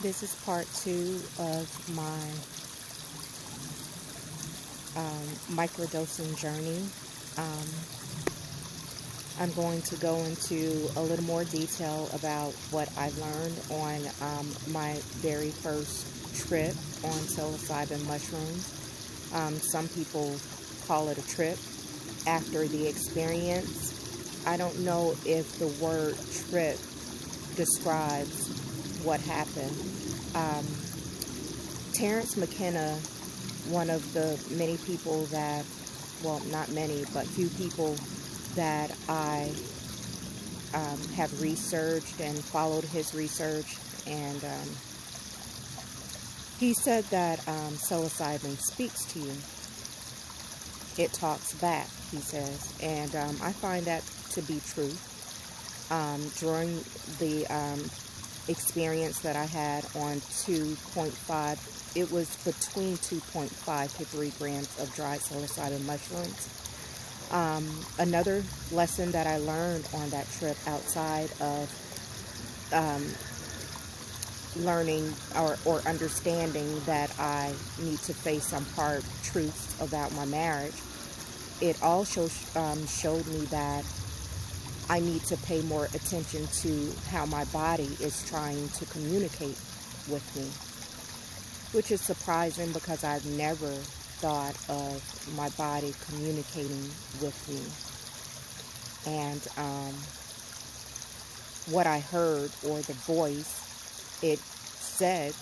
This is part two of my microdosing journey. Um, I'm going to go into a little more detail about what I learned on my very first trip on psilocybin mushrooms. Some people call it a trip. After the experience, I don't know if the word trip describes what happened. Um, Terrence McKenna, one of the many people that, well, not many, but few people that I have researched and followed his research, and he said that psilocybin speaks to you. It talks back, he says, and I find that to be true. During the experience that I had on 2.5, it was between 2.5 to 3 grams of dried psilocybin mushrooms. Another lesson that I learned on that trip, outside of learning or understanding that I need to face some hard truths about my marriage, it also showed me that I need to pay more attention to how my body is trying to communicate with me, which is surprising because I've never thought of my body communicating with me. And what I heard, or the voice, it said,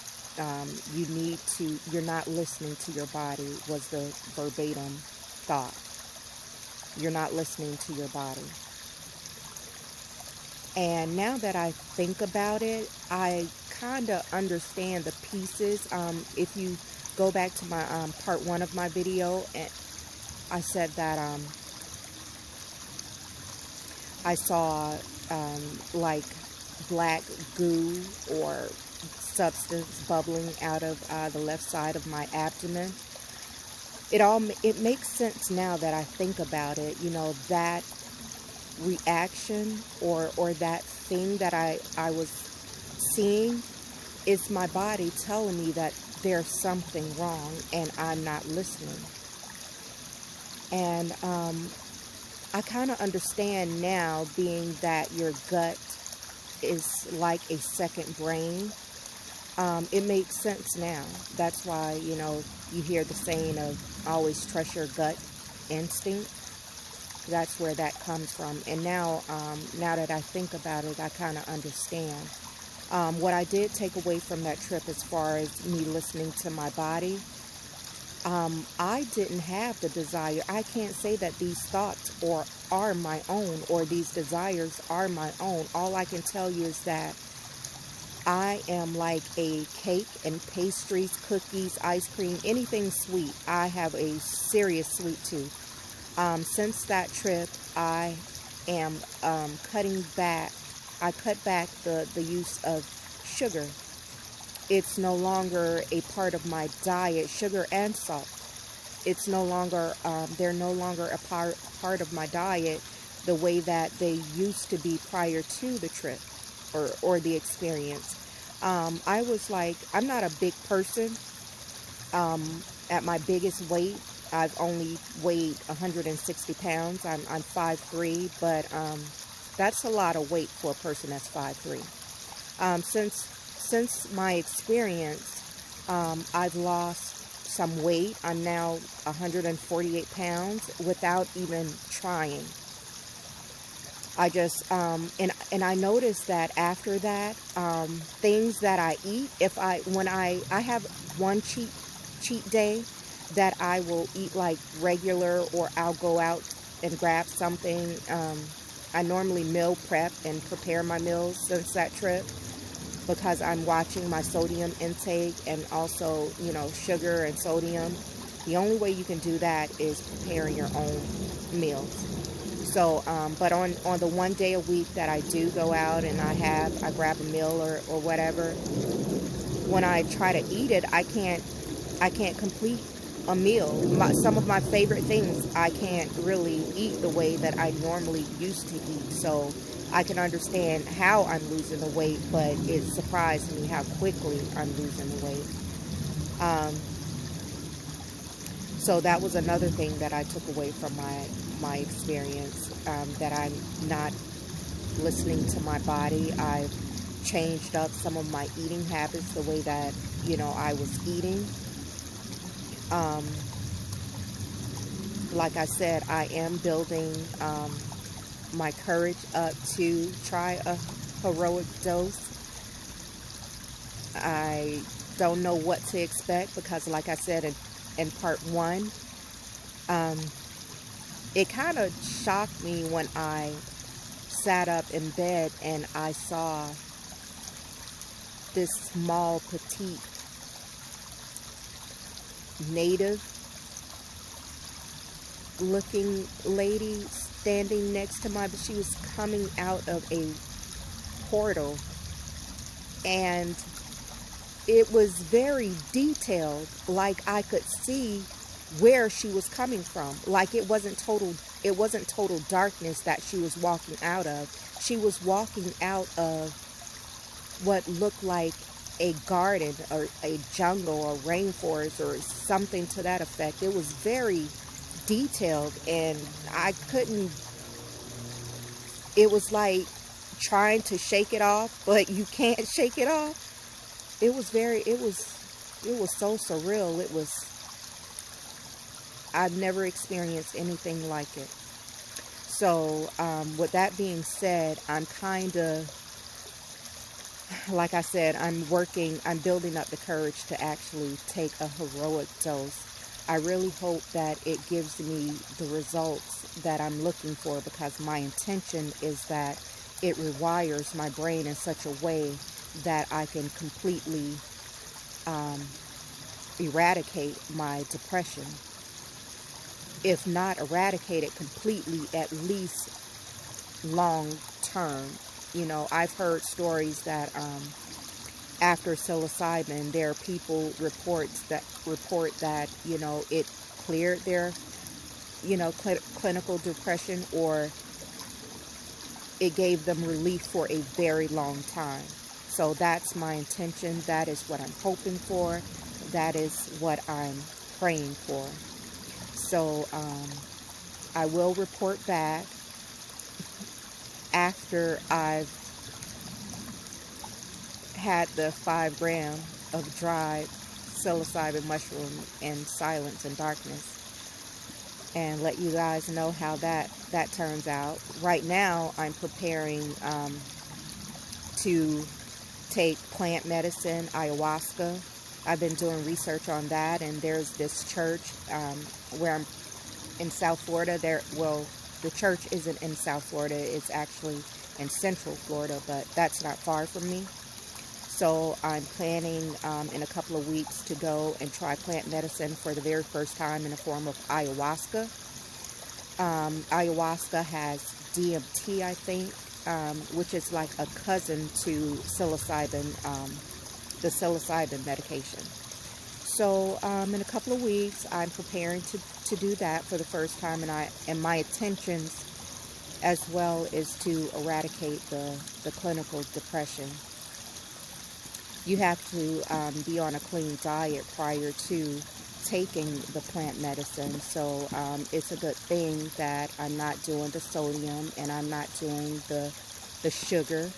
you're not listening to your body, was the verbatim thought. You're not listening to your body. And now that I think about it, I kind of understand the pieces. If you go back to my part one of my video, I said that I saw like black goo or substance bubbling out of the left side of my abdomen. It makes sense now that I think about it. You know, that reaction or that thing that I was seeing is my body telling me that there's something wrong and I'm not listening. And I kind of understand now, being that your gut is like a second brain. It makes sense now. That's why, you hear the saying of always trust your gut instinct. That's where that comes from. And now that I think about it, I kind of understand. What I did take away from that trip, as far as me listening to my body, I didn't have the desire. I can't say that these thoughts are my own, or these desires are my own. All I can tell you is that I am like a cake and pastries, cookies, ice cream, anything sweet. I have a serious sweet tooth. Since that trip, I am cutting back. I cut back the use of sugar. It's no longer a part of my diet, sugar and salt. It's no longer, they're no longer a part of my diet the way that they used to be prior to the trip or the experience. I was like, I'm not a big person. At my biggest weight, I've only weighed 160 pounds. I'm 5'3", but that's a lot of weight for a person that's 5'3". Since my experience, I've lost some weight. I'm now 148 pounds without even trying. I just and I noticed that after that, things that I eat, when I have one cheat day that I will eat like regular, or I'll go out and grab something. I normally meal prep and prepare my meals since that trip, because I'm watching my sodium intake and also, sugar and sodium. The only way you can do that is preparing your own meals. So, but on the one day a week that I do go out and I grab a meal or whatever, when I try to eat it, I can't complete a meal. Some of my favorite things I can't really eat the way that I normally used to eat. So I can understand how I'm losing the weight, but it surprised me how quickly I'm losing the weight. So that was another thing that I took away from my experience, that I'm not listening to my body. I've changed up some of my eating habits, the way that, I was eating. Um, like I said, I am building my courage up to try a heroic dose. I don't know what to expect because, like I said in part one, it kind of shocked me when I sat up in bed and I saw this small, petite, native looking lady standing next to my, she was coming out of a portal, and it was very detailed. Like I could see where she was coming from. Like it wasn't total darkness that she was walking out of. She was walking out of what looked like a garden or a jungle or rainforest or something to that effect. It was very detailed, and it was like trying to shake it off, but you can't shake it off. It was so surreal. I've never experienced anything like it. So with that being said, I'm kind of, like I said, I'm building up the courage to actually take a heroic dose. I really hope that it gives me the results that I'm looking for, because my intention is that it rewires my brain in such a way that I can completely eradicate my depression. If not eradicate it completely, at least long term. I've heard stories that after psilocybin, there are people report that it cleared their clinical depression, or it gave them relief for a very long time. So that's my intention. That is what I'm hoping for. That is what I'm praying for. So I will report back after I've had the 5 gram of dried psilocybin mushroom in silence and darkness, and let you guys know how that turns out. Right now, I'm preparing to take plant medicine, ayahuasca. I've been doing research on that, and there's this church where I'm in South Florida. The church isn't in South Florida. It's actually in Central Florida, but that's not far from me. So I'm planning in a couple of weeks to go and try plant medicine for the very first time in the form of ayahuasca. Ayahuasca has DMT, I think, which is like a cousin to psilocybin, the psilocybin medication. So in a couple of weeks, I'm preparing to do that for the first time, and my intentions as well is to eradicate the clinical depression. You have to be on a clean diet prior to taking the plant medicine. So it's a good thing that I'm not doing the sodium and I'm not doing the sugar,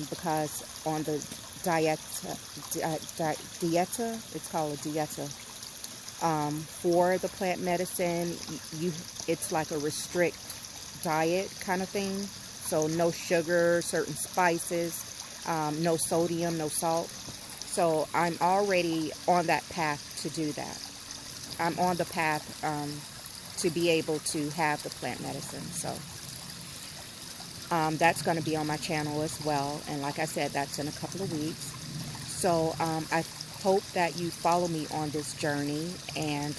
because on the dieta, it's called a dieta, for the plant medicine, it's like a restrict diet kind of thing. So no sugar, certain spices, no sodium, no salt. So I'm already on that path to do that. I'm on the path to be able to have the plant medicine. So that's going to be on my channel as well. And like I said, that's in a couple of weeks. So I hope that you follow me on this journey, and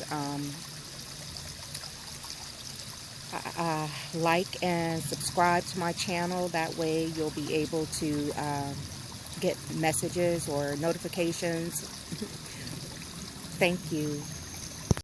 like and subscribe to my channel. That way you'll be able to get messages or notifications. Thank you.